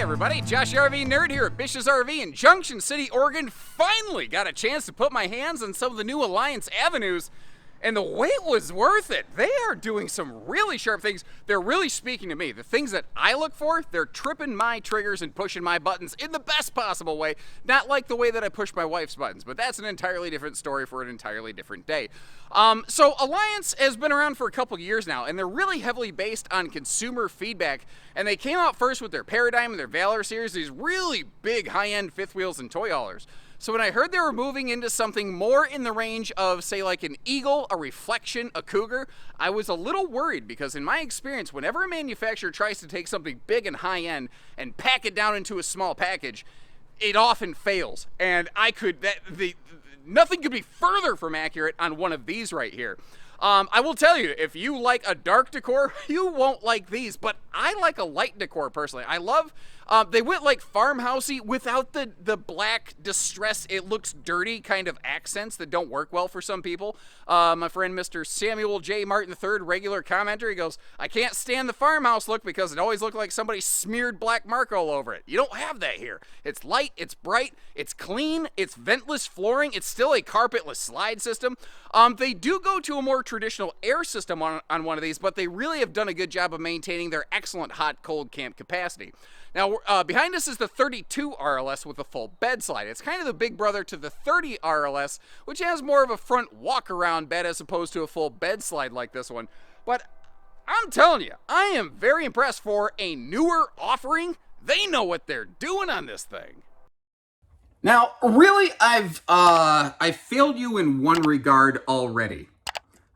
everybody, Josh RV Nerd here at Bish's RV in Junction City, Oregon. Finally got a chance to put my hands on some of the new Alliance Avenues, and the wait was worth it. They are doing some really sharp things. They're really speaking to me. The things that I look for, they're tripping my triggers and pushing my buttons in the best possible way. Not like the way that I push my wife's buttons, but that's an entirely different story for an entirely different day. So Alliance has been around for a couple years now, and they're really heavily based on consumer feedback. And they came out first with their Paradigm and their Valor series, these really big high-end fifth wheels and toy haulers. So when I heard they were moving into something more in the range of, say, like an Eagle, a Reflection, a Cougar, I was a little worried because in my experience, whenever a manufacturer tries to take something big and high-end and pack it down into a small package, it often fails. And nothing could be further from accurate on one of these right here. I will tell you, if you like a dark decor, you won't like these, but I like a light decor personally. I love, they went like farmhousey without the black distress, it looks dirty kind of accents that don't work well for some people. My friend Mr. Samuel J. Martin III, regular commenter, he goes, I can't stand the farmhouse look because it always looked like somebody smeared black mark all over it. You don't have that here. It's light, it's bright, it's clean, it's ventless flooring, it's still a carpetless slide system. They do go to a more traditional air system on one of these, but they really have done a good job of maintaining their excellent hot-cold camp capacity. Now, behind us is the 32 RLS with a full bed slide. It's kind of the big brother to the 30 RLS, which has more of a front walk-around bed as opposed to a full bed slide like this one. But I'm telling you, I am very impressed for a newer offering. They know what they're doing on this thing. Now, really, I've failed you in one regard already.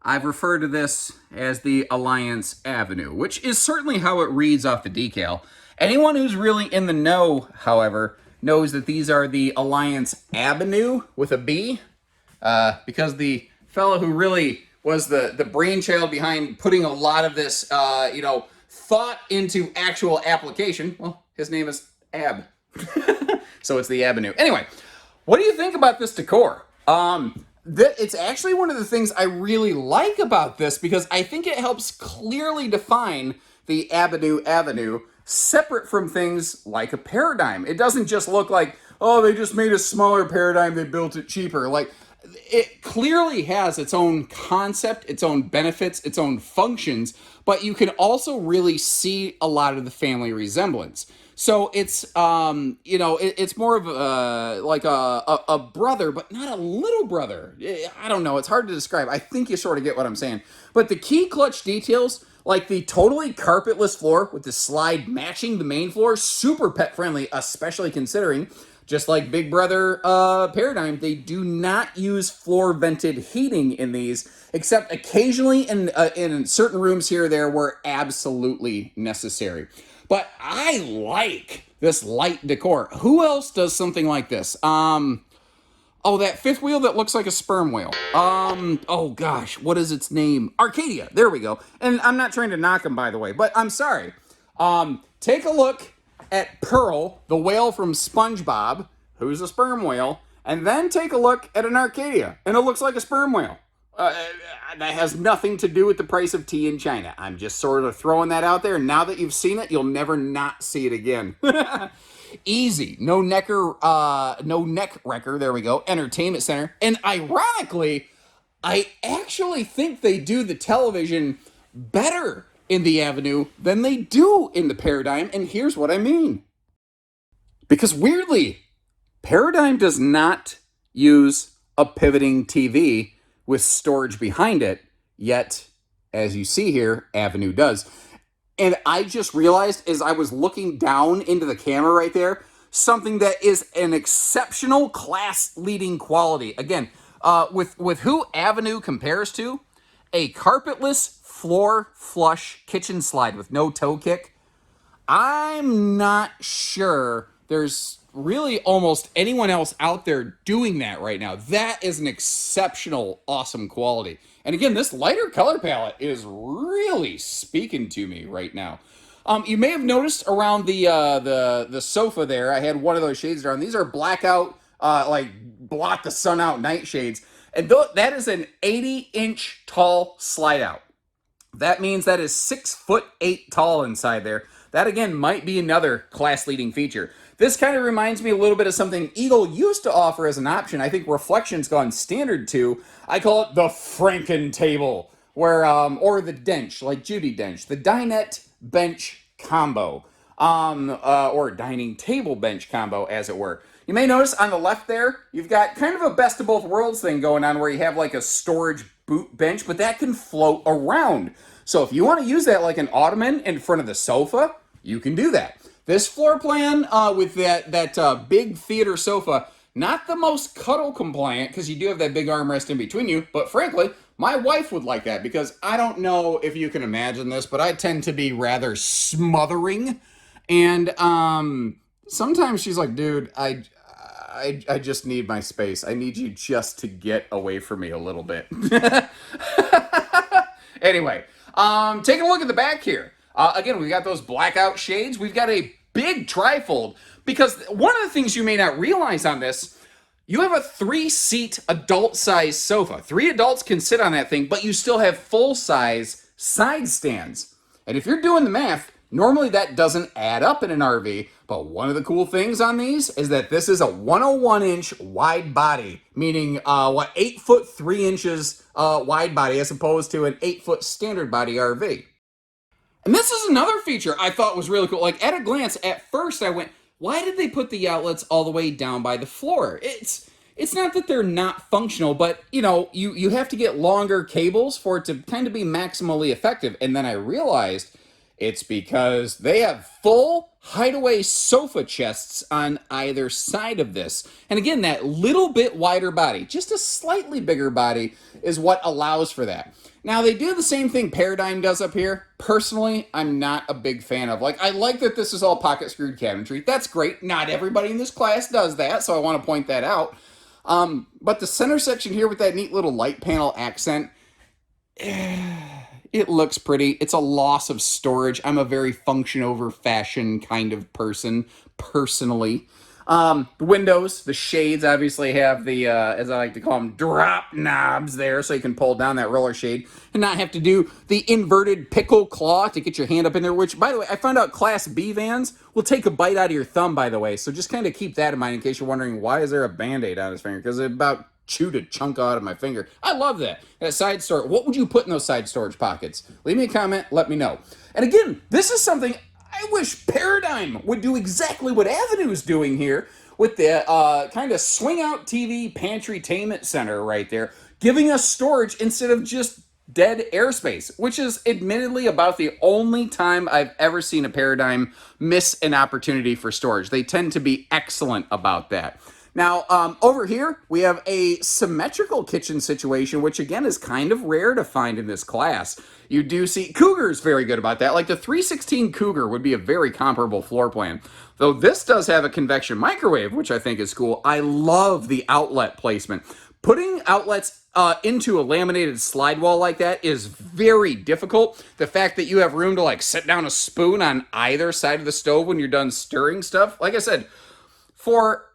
I've referred to this as the Alliance Avenue, which is certainly how it reads off the decal. Anyone who's really in the know, however, knows that these are the Alliance Avenue with a B, because the fellow who really was the brainchild behind putting a lot of this, thought into actual application, well, his name is Ab. So it's the Avenue. Anyway, what do you think about this decor? It's actually one of the things I really like about this because I think it helps clearly define the Avenue separate from things like a Paradigm. It doesn't just look like, oh, they just made a smaller Paradigm, they built it cheaper. Like, it clearly has its own concept, its own benefits, its own functions, but you can also really see a lot of the family resemblance. So it's, it's more of a brother, but not a little brother. I don't know. It's hard to describe. I think you sort of get what I'm saying. But the key clutch details, like the totally carpetless floor with the slide matching the main floor, super pet friendly, especially considering, just like Big Brother Paradigm, they do not use floor vented heating in these, except occasionally in certain rooms here or there where absolutely necessary. But I like this light decor. Who else does something like this? That fifth wheel that looks like a sperm whale. Oh gosh, what is its name? Arcadia, there we go. And I'm not trying to knock them, by the way, but I'm sorry. Take a look at Pearl, the whale from SpongeBob, who's a sperm whale, and then take a look at an Arcadia, and it looks like a sperm whale. That has nothing to do with the price of tea in China. I'm just sort of throwing that out there. And now that you've seen it, you'll never not see it again. Easy. No neck wrecker. There we go. Entertainment center. And ironically, I actually think they do the television better in the Avenue than they do in the Paradigm. And here's what I mean. Because weirdly, Paradigm does not use a pivoting TV with storage behind it, yet, as you see here, Avenue does. And I just realized as I was looking down into the camera right there, something that is an exceptional class-leading quality. Again, with who Avenue compares to, a carpetless floor flush kitchen slide with no toe kick. I'm not sure there's really almost anyone else out there doing that right now. That is an exceptional, awesome quality. And again, this lighter color palette is really speaking to me right now. You may have noticed around the sofa there, I had one of those shades on. These are blackout, blot the sun out night shades. And that is an 80-inch tall slide out. That means that is 6'8" tall inside there. that again might be another class-leading feature. This kind of reminds me a little bit of something Eagle used to offer as an option. I think Reflection's gone standard to. I call it the Franken table, where or the Dench, like Judi Dench, the dinette bench combo, or dining table bench combo, as it were. You may notice on the left there, you've got kind of a best of both worlds thing going on where you have like a storage boot bench, but that can float around. So if you want to use that like an ottoman in front of the sofa, you can do that. This floor plan with that big theater sofa, not the most cuddle compliant because you do have that big armrest in between you, but frankly, my wife would like that because I don't know if you can imagine this, but I tend to be rather smothering. And sometimes she's like, dude, I just need my space. I need you just to get away from me a little bit. Anyway, taking a look at the back here. Again, we got those blackout shades. We've got a big trifold because one of the things you may not realize on this, you have a 3-seat adult-size sofa. 3 adults can sit on that thing, but you still have full-size side stands. And if you're doing the math, normally that doesn't add up in an RV, but one of the cool things on these is that this is a 101-inch wide body, meaning 8 foot 3 inches wide body as opposed to an 8 foot standard body RV. And this is another feature I thought was really cool. Like at a glance, at first I went, why did they put the outlets all the way down by the floor? It's not that they're not functional, but you have to get longer cables for it to kind of be maximally effective. And then I realized it's because they have full hideaway sofa chests on either side of this. And again, that little bit wider body, just a slightly bigger body, is what allows for that. Now, they do the same thing Paradigm does up here. Personally, I'm not a big fan of. I like that this is all pocket-screwed cabinetry. That's great. Not everybody in this class does that, so I want to point that out. But the center section here with that neat little light panel accent, it looks pretty. It's a loss of storage. I'm a very function over fashion kind of person, personally. The windows, the shades obviously have the, as I like to call them, drop knobs there so you can pull down that roller shade and not have to do the inverted pickle claw to get your hand up in there, which, by the way, I found out Class B vans will take a bite out of your thumb, by the way, so just kind of keep that in mind in case you're wondering why is there a Band-Aid on his finger, because it about chewed a chunk out of my finger. I love that. That side storage. What would you put in those side storage pockets? Leave me a comment. Let me know. And again, this is something I wish Paradigm would do exactly what Avenue's doing here with the kind of swing out TV pantry-tainment center right there, giving us storage instead of just dead airspace, which is admittedly about the only time I've ever seen a Paradigm miss an opportunity for storage. They tend to be excellent about that. Now, over here, we have a symmetrical kitchen situation, which again is kind of rare to find in this class. You do see Cougar's very good about that. Like the 316 Cougar would be a very comparable floor plan. Though this does have a convection microwave, which I think is cool. I love the outlet placement. Putting outlets into a laminated slide wall like that is very difficult. The fact that you have room to like sit down a spoon on either side of the stove when you're done stirring stuff. Like I said, for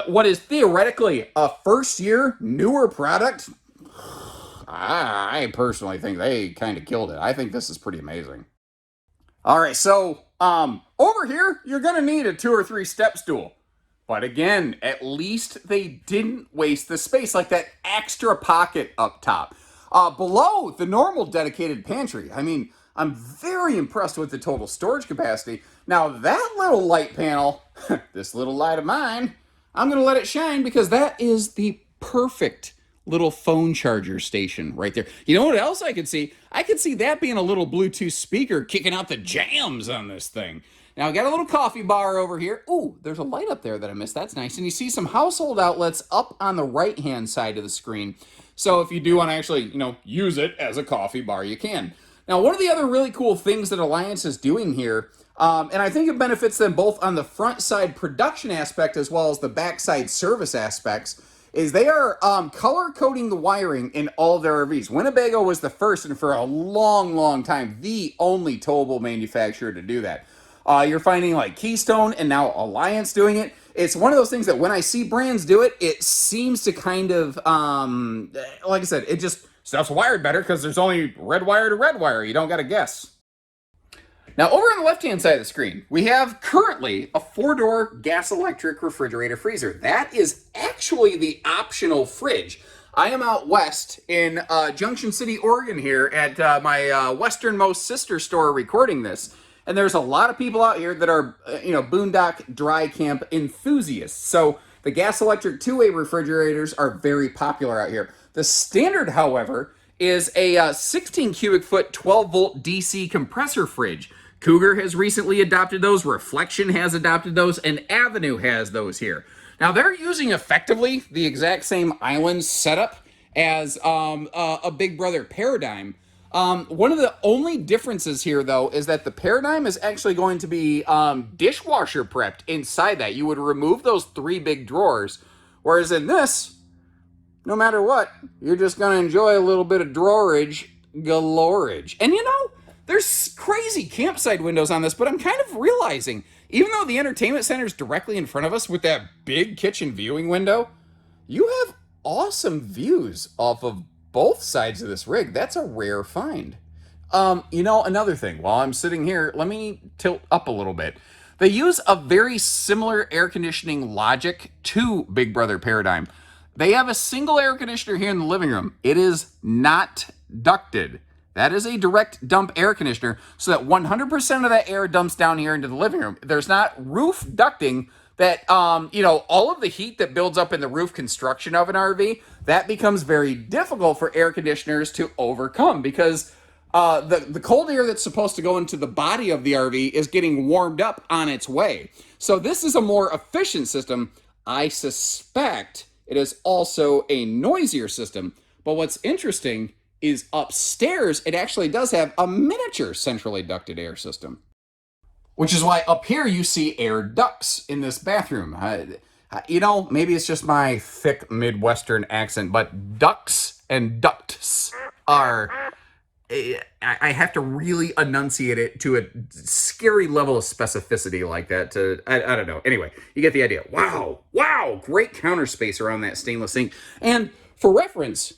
what is theoretically a first-year, newer product, I personally think they kind of killed it. I think this is pretty amazing. All right, so over here, you're going to need a 2 or 3 step stool. But again, at least they didn't waste the space, like that extra pocket up top. Below the normal dedicated pantry, I mean, I'm very impressed with the total storage capacity. Now, that little light panel, this little light of mine, I'm going to let it shine because that is the perfect little phone charger station right there. You know what else I could see? I could see that being a little Bluetooth speaker kicking out the jams on this thing. Now, I got a little coffee bar over here. Ooh, there's a light up there that I missed. That's nice. And you see some household outlets up on the right-hand side of the screen. So if you do want to actually, use it as a coffee bar, you can. Now, one of the other really cool things that Alliance is doing here, and I think it benefits them both on the front side production aspect as well as the backside service aspects, is they are color coding the wiring in all their RVs. Winnebago was the first and for a long, long time, the only towable manufacturer to do that. You're finding like Keystone and now Alliance doing it. It's one of those things that when I see brands do it, it seems to kind of, like I said, it just, stuff's wired better because there's only red wire to red wire. You don't got to guess. Now, over on the left-hand side of the screen, we have currently a 4-door gas-electric refrigerator freezer. That is actually the optional fridge. I am out west in Junction City, Oregon here at my westernmost sister store recording this. And there's a lot of people out here that are, boondock dry camp enthusiasts. So the gas-electric two-way refrigerators are very popular out here. The standard, however, is a 16 cubic foot 12 volt DC compressor fridge. Cougar has recently adopted those, Reflection has adopted those, and Avenue has those here. Now they're using effectively the exact same island setup as a Big Brother Paradigm. One of the only differences here, though, is that the Paradigm is actually going to be dishwasher prepped inside that. You would remove those 3 big drawers, whereas in this, no matter what, you're just going to enjoy a little bit of drawerage galorage. And there's crazy campsite windows on this, but I'm kind of realizing, even though the entertainment center is directly in front of us with that big kitchen viewing window, you have awesome views off of both sides of this rig. That's a rare find. Another thing, while I'm sitting here, let me tilt up a little bit. They use a very similar air conditioning logic to Big Brother Paradigm. They have a single air conditioner here in the living room. It is not ducted. That is a direct dump air conditioner, so that 100% of that air dumps down here into the living room. There's not roof ducting that, all of the heat that builds up in the roof construction of an RV, that becomes very difficult for air conditioners to overcome because the cold air that's supposed to go into the body of the RV is getting warmed up on its way. So this is a more efficient system. I suspect it is also a noisier system. But what's interesting is upstairs, it actually does have a miniature centrally ducted air system. Which is why up here you see air ducts in this bathroom. Maybe it's just my thick Midwestern accent, but ducts and ducts are... I have to really enunciate it to a scary level of specificity like that I don't know. Anyway, you get the idea. Wow, great counter space around that stainless sink. And for reference,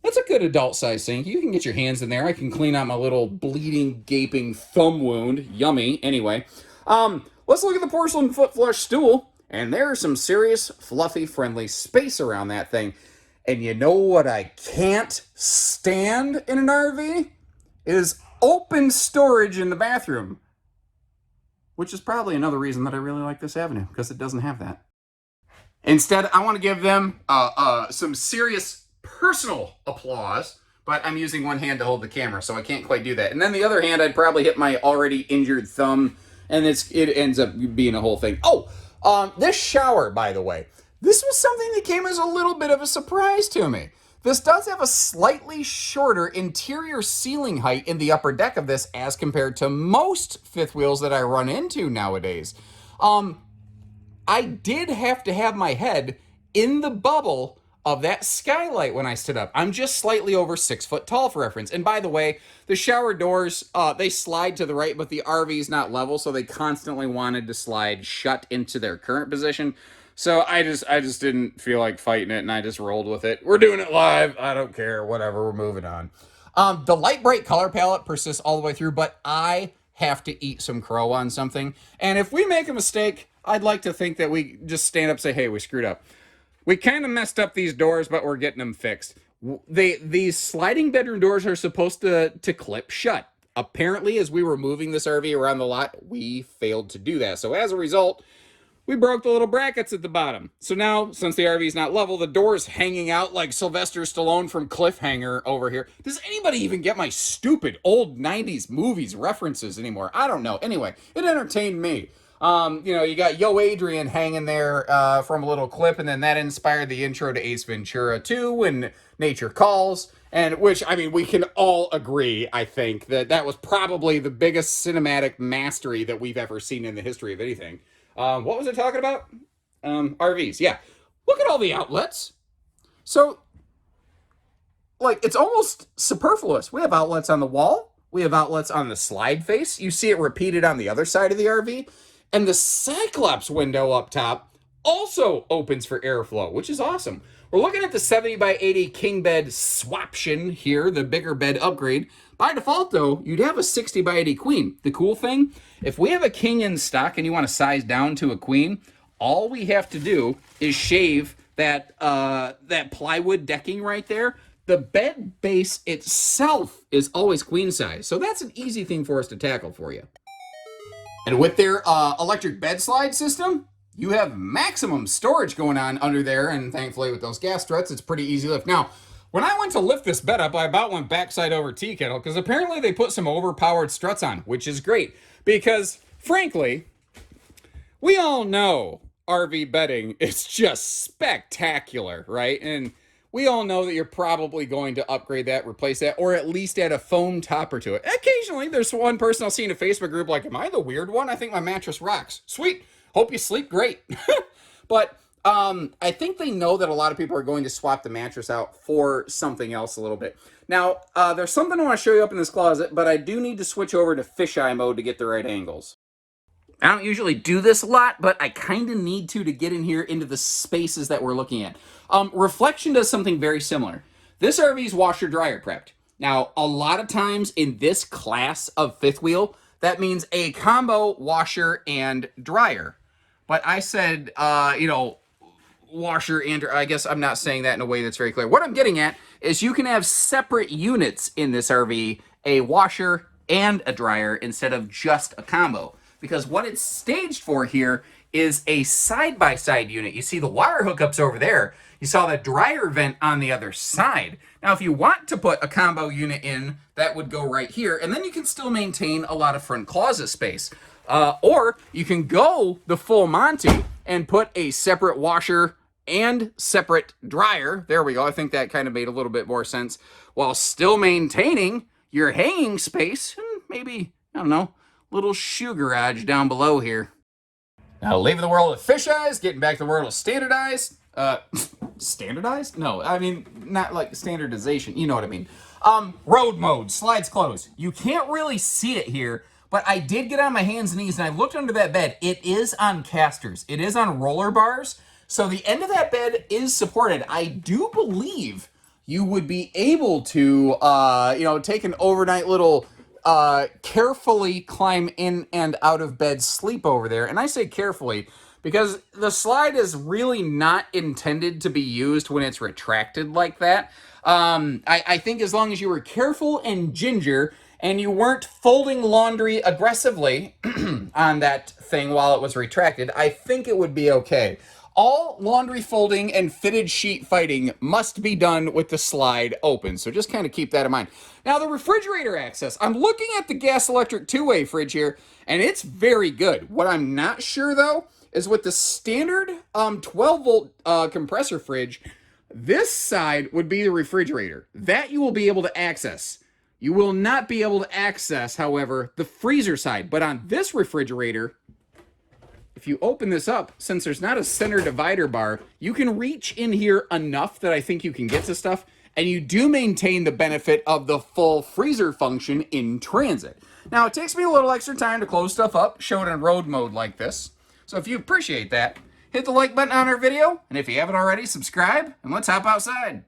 that's a good adult-sized sink. You can get your hands in there. I can clean out my little bleeding, gaping thumb wound. Yummy. Anyway, let's look at the porcelain foot flush stool. And there's some serious, fluffy, friendly space around that thing. And you know what I can't stand in an RV? Is open storage in the bathroom. Which is probably another reason that I really like this Avenue, because it doesn't have that. Instead, I want to give them some serious personal applause, but I'm using one hand to hold the camera, so I can't quite do that. And then the other hand, I'd probably hit my already injured thumb, and it ends up being a whole thing. This shower, by the way, this was something that came as a little bit of a surprise to me. This does have a slightly shorter interior ceiling height in the upper deck of this as compared to most fifth wheels that I run into nowadays. I did have to have my head in the bubble of that skylight when I stood up. I'm just slightly over 6 foot tall for reference. And by the way, the shower doors, they slide to the right, but the RV's not level, so they constantly wanted to slide shut into their current position. So I just didn't feel like fighting it, and I just rolled with it. We're doing it live. I don't care. Whatever. We're moving on. The light bright color palette persists all the way through, but I have to eat some crow on something. And if we make a mistake, I'd like to think that we just stand up and say, hey, we screwed up. We kind of messed up these doors, but we're getting them fixed. These sliding bedroom doors are supposed to clip shut. Apparently, as we were moving this RV around the lot, we failed to do that. So as a result, we broke the little brackets at the bottom. So now, since the RV is not level, the door's hanging out like Sylvester Stallone from Cliffhanger over here. Does anybody even get my stupid old 90s movies references anymore? I don't know. Anyway, it entertained me. You got Yo Adrian hanging there from a little clip, and then that inspired the intro to Ace Ventura 2 and Nature Calls, and which, I mean, we can all agree, I think, that was probably the biggest cinematic mastery that we've ever seen in the history of anything. What was I talking about? RVs, yeah. Look at all the outlets. So, it's almost superfluous. We have outlets on the wall. We have outlets on the slide face. You see it repeated on the other side of the RV. And the Cyclops window up top also opens for airflow, which is awesome. we're looking at the 70 by 80 king bed swaption here, the bigger bed upgrade. By default, though, you'd have a 60 by 80 queen. The cool thing, if we have a king in stock and you want to size down to a queen, all we have to do is shave that that plywood decking right there. The bed base itself is always queen size, so that's an easy thing for us to tackle for you. And with their electric bed slide system, you have maximum storage going on under there, and thankfully with those gas struts, it's pretty easy lift. Now, when I went to lift this bed up, I about went backside over tea kettle, because apparently they put some overpowered struts on, which is great, because frankly, we all know RV bedding is just spectacular, right? And we all know that you're probably going to upgrade that, replace that, or at least add a foam topper to it. Occasionally, there's one person I'll see in a Facebook group like, am I the weird one? I think my mattress rocks. Sweet. Hope you sleep great. But I think they know that a lot of people are going to swap the mattress out for something else a little bit. Now, there's something I want to show you up in this closet, but I do need to switch over to fisheye mode to get the right angles. I don't usually do this a lot, but I kind of need to get in here into the spaces that we're looking at. Reflection does something very similar. This RV's washer dryer prepped. Now, a lot of times in this class of fifth wheel, that means a combo washer and dryer. But I said, washer and, I guess I'm not saying that in a way that's very clear. What I'm getting at is you can have separate units in this RV, a washer and a dryer instead of just a combo. Because what it's staged for here is a side-by-side unit. You see the wire hookups over there. You saw the dryer vent on the other side. Now, if you want to put a combo unit in, that would go right here, and then you can still maintain a lot of front closet space. Or you can go the full Monty and put a separate washer and separate dryer. There we go. I think that kind of made a little bit more sense, while still maintaining your hanging space and maybe, I don't know, little shoe garage down below here. Now, leaving the world of fish eyes, getting back to the world of standardized. Standardized? No, I mean, not like standardization. You know what I mean. Road mode, slides closed. You can't really see it here, but I did get on my hands and knees and I looked under that bed. It is on casters. It is on roller bars. So the end of that bed is supported. I do believe you would be able to, take an overnight little carefully climb in and out of bed sleep over there. And I say carefully because the slide is really not intended to be used when it's retracted like that. I think as long as you were careful and ginger and you weren't folding laundry aggressively on that thing while it was retracted, I think it would be okay. All laundry folding and fitted sheet fighting must be done with the slide open. So just kind of keep that in mind. Now, the refrigerator access. I'm looking at the gas electric two-way fridge here, and it's very good. What I'm not sure, though, is with the standard 12-volt compressor fridge, this side would be the refrigerator. That you will be able to access. You will not be able to access, however, the freezer side. But on this refrigerator, if you open this up, since there's not a center divider bar, you can reach in here enough that I think you can get to stuff, and you do maintain the benefit of the full freezer function in transit. Now, it takes me a little extra time to close stuff up, show it in road mode like this. So if you appreciate that, hit the like button on our video, and if you haven't already, subscribe, and let's hop outside.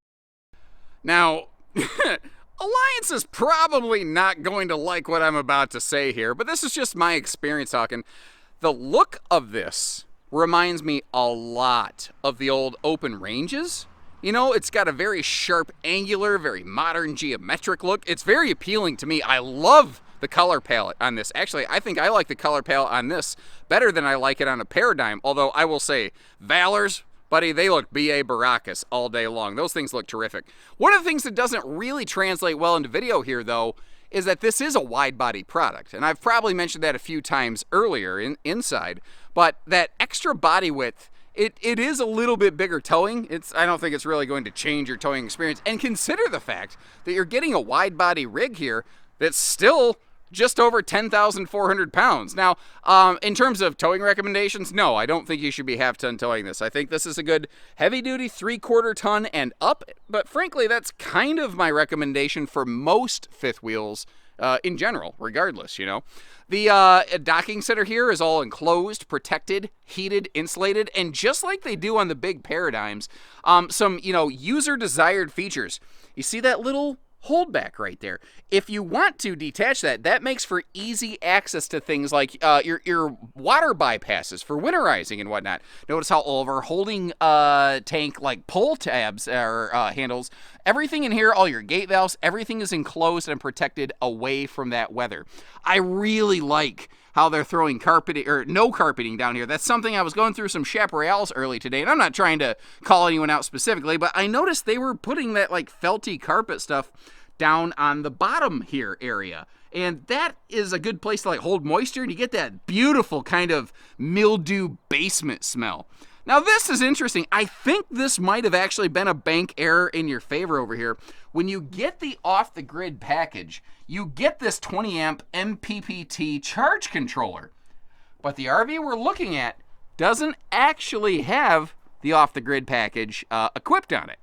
Now, Alliance is probably not going to like what I'm about to say here, but this is just my experience talking. The look of this reminds me a lot of the old open ranges. You know, it's got a very sharp, angular, very modern geometric look. It's very appealing to me. I love the color palette on this. Actually, I think I like the color palette on this better than I like it on a Paradigm. Although I will say, Valors, buddy, they look B.A. Baracus all day long. Those things look terrific. One of the things that doesn't really translate well into video here, though, is that this is a wide body product. And I've probably mentioned that a few times earlier inside, but that extra body width, it is a little bit bigger towing. I don't think it's really going to change your towing experience. And consider the fact that you're getting a wide body rig here that's still just over 10,400 pounds. Now, in terms of towing recommendations, no, I don't think you should be half-ton towing this. I think this is a good heavy-duty 3/4 ton and up, but frankly, that's kind of my recommendation for most fifth wheels in general, regardless, you know. The docking center here is all enclosed, protected, heated, insulated, and just like they do on the big Paradigms, some, you know, user-desired features. You see that little holdback right there? If you want to detach that, that makes for easy access to things like your water bypasses for winterizing and whatnot. Notice how all of our holding tank like pull tabs or handles, everything in here, all your gate valves, everything is enclosed and protected away from that weather. I really like how they're throwing carpeting or no carpeting down here. That's something I was going through some Chaparrals early today, and I'm not trying to call anyone out specifically, but I noticed they were putting that like felty carpet stuff down on the bottom here area. And that is a good place to like hold moisture, and you get that beautiful kind of mildew basement smell. Now this is interesting. I think this might have actually been a bank error in your favor over here. When you get the off-the-grid package, you get this 20 amp MPPT charge controller. But the RV we're looking at doesn't actually have the off-the-grid package equipped on it.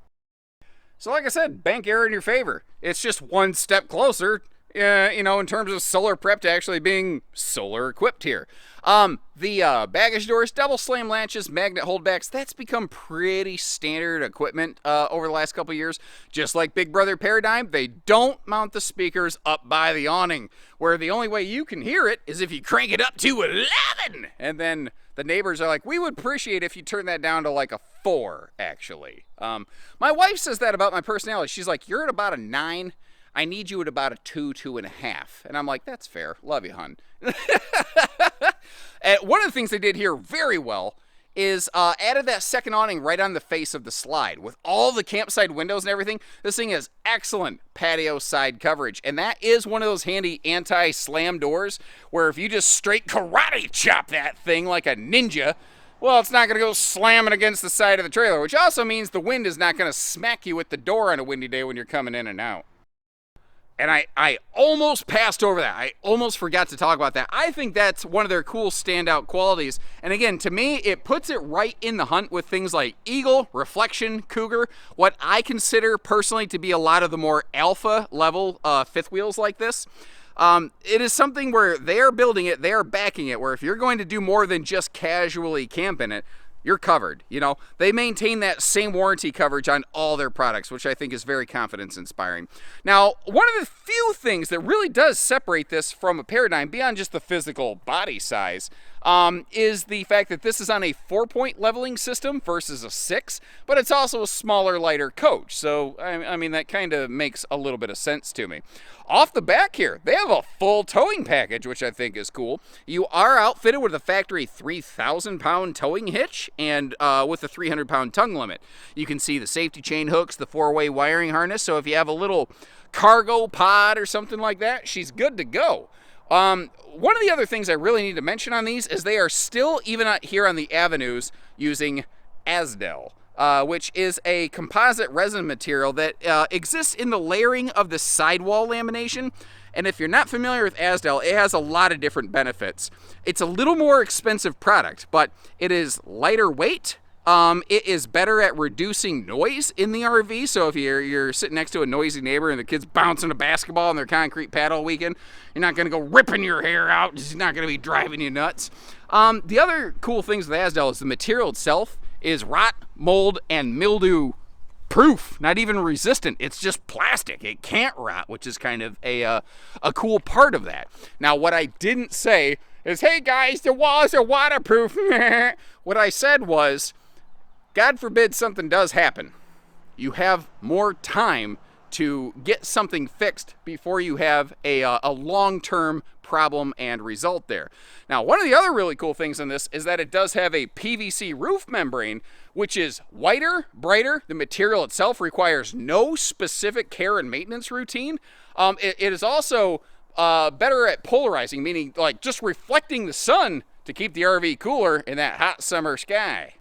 So like I said, bank error in your favor. It's just one step closer, you know, in terms of solar prep to actually being solar equipped here. The baggage doors, double slam latches, magnet holdbacks, that's become pretty standard equipment over the last couple years. Just like Big Brother Paradigm, they don't mount the speakers up by the awning, where the only way you can hear it is if you crank it up to 11. And then the neighbors are like, we would appreciate if you turn that down to like a 4, actually. My wife says that about my personality. She's like, you're at about a 9. I need you at about a 2, 2.5. And I'm like, that's fair. Love you, hun. And one of the things they did here very well is added that second awning right on the face of the slide. With all the campsite windows and everything, this thing has excellent patio side coverage. And that is one of those handy anti-slam doors where if you just straight karate chop that thing like a ninja, well, it's not going to go slamming against the side of the trailer, which also means the wind is not going to smack you at the door on a windy day when you're coming in and out. And I almost passed over that. I almost forgot to talk about that. I think that's one of their cool standout qualities. And again, to me, it puts it right in the hunt with things like Eagle, Reflection, Cougar, what I consider personally to be a lot of the more alpha level fifth wheels like this. It is something where they are building it, they are backing it, where if you're going to do more than just casually camp in it, you're covered. You know, they maintain that same warranty coverage on all their products, which I think is very confidence inspiring. Now, one of the few things that really does separate this from a Paradigm beyond just the physical body size is the fact that this is on a 4-point leveling system versus a 6, but it's also a smaller, lighter coach. So, I mean, that kind of makes a little bit of sense to me. Off the back here, they have a full towing package, which I think is cool. You are outfitted with a factory 3,000-pound towing hitch and with a 300-pound tongue limit. You can see the safety chain hooks, the 4-way wiring harness, so if you have a little cargo pod or something like that, she's good to go. One of the other things I really need to mention on these is they are still, even out here on the avenues, using Azdel. Which is a composite resin material that exists in the layering of the sidewall lamination. And if you're not familiar with Azdel, it has a lot of different benefits. It's a little more expensive product, but it is lighter weight. It is better at reducing noise in the RV. So if you're sitting next to a noisy neighbor and the kid's bouncing a basketball on their concrete pad all weekend, you're not going to go ripping your hair out. It's not going to be driving you nuts. The other cool things with Azdel is the material itself is rot, mold, and mildew proof, not even resistant. It's just plastic. It can't rot, which is kind of a cool part of that. Now, what I didn't say is, hey guys, the walls are waterproof. What I said was, God forbid something does happen. You have more time to get something fixed before you have a long-term problem and result there. Now, one of the other really cool things in this is that it does have a PVC roof membrane, which is whiter, brighter. The material itself requires no specific care and maintenance routine. It is also better at polarizing, meaning like just reflecting the sun to keep the RV cooler in that hot summer sky.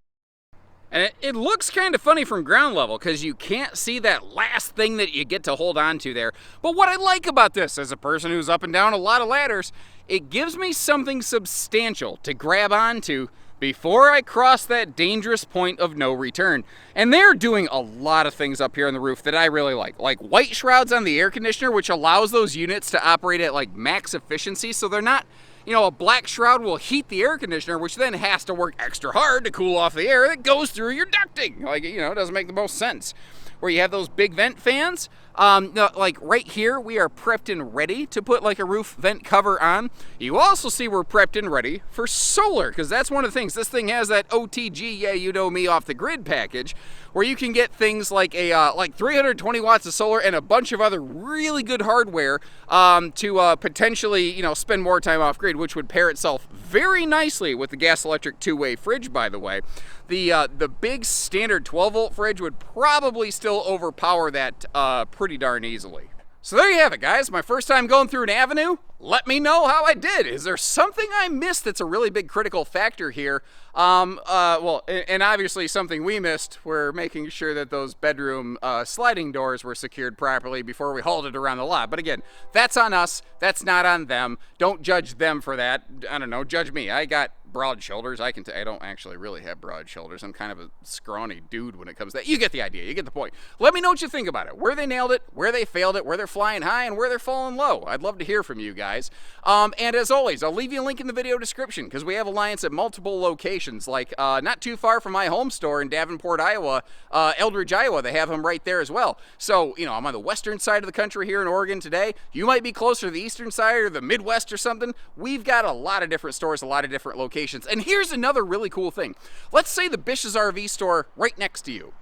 And it looks kind of funny from ground level because you can't see that last thing that you get to hold on to there. But what I like about this, as a person who's up and down a lot of ladders, it gives me something substantial to grab onto before I cross that dangerous point of no return. And they're doing a lot of things up here on the roof that I really like white shrouds on the air conditioner, which allows those units to operate at like max efficiency, so they're not, you know, a black shroud will heat the air conditioner, which then has to work extra hard to cool off the air that goes through your ducting. Like, you know, it doesn't make the most sense. Where you have those big vent fans, like right here, we are prepped and ready to put like a roof vent cover on. You also see we're prepped and ready for solar, because that's one of the things. This thing has that OTG, yeah, you know me, off the grid package, where you can get things like a like 320 watts of solar and a bunch of other really good hardware to potentially, you know, spend more time off grid, which would pair itself very nicely with the gas electric two-way fridge, by the way. The big standard 12-volt fridge would probably still overpower that pretty darn easily. So there you have it, guys. My first time going through an Avenue. Let me know how I did. Is there something I missed that's a really big critical factor here? Well, and obviously something we missed, we're making sure that those bedroom sliding doors were secured properly before we hauled it around the lot. But again, that's on us. That's not on them. Don't judge them for that. I don't know, judge me. I got broad shoulders. I don't actually really have broad shoulders. I'm kind of a scrawny dude when it comes to that. You get the idea. You get the point. Let me know what you think about it. Where they nailed it, where they failed it, where they're flying high, and where they're falling low. I'd love to hear from you guys. And as always, I'll leave you a link in the video description, because we have Alliance at multiple locations, like not too far from my home store in Davenport, Iowa, Eldridge, Iowa. They have them right there as well. So, you know, I'm on the western side of the country here in Oregon today. You might be closer to the eastern side or the Midwest or something. We've got a lot of different stores, a lot of different locations. And here's another really cool thing. Let's say the Bish's RV store right next to you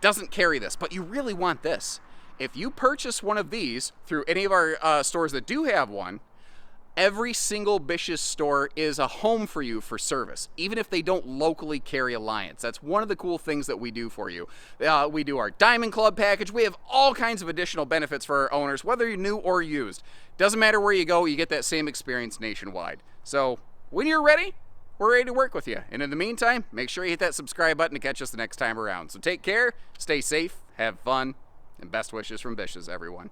doesn't carry this, but you really want this. If you purchase one of these through any of our stores that do have one, every single Bish's store is a home for you for service, even if they don't locally carry Alliance. That's one of the cool things that we do for you. We do our Diamond Club package. We have all kinds of additional benefits for our owners, whether you're new or used. Doesn't matter where you go, you get that same experience nationwide. So when you're ready, we're ready to work with you. And in the meantime, make sure you hit that subscribe button to catch us the next time around. So take care, stay safe, have fun, and best wishes from Bish's, everyone.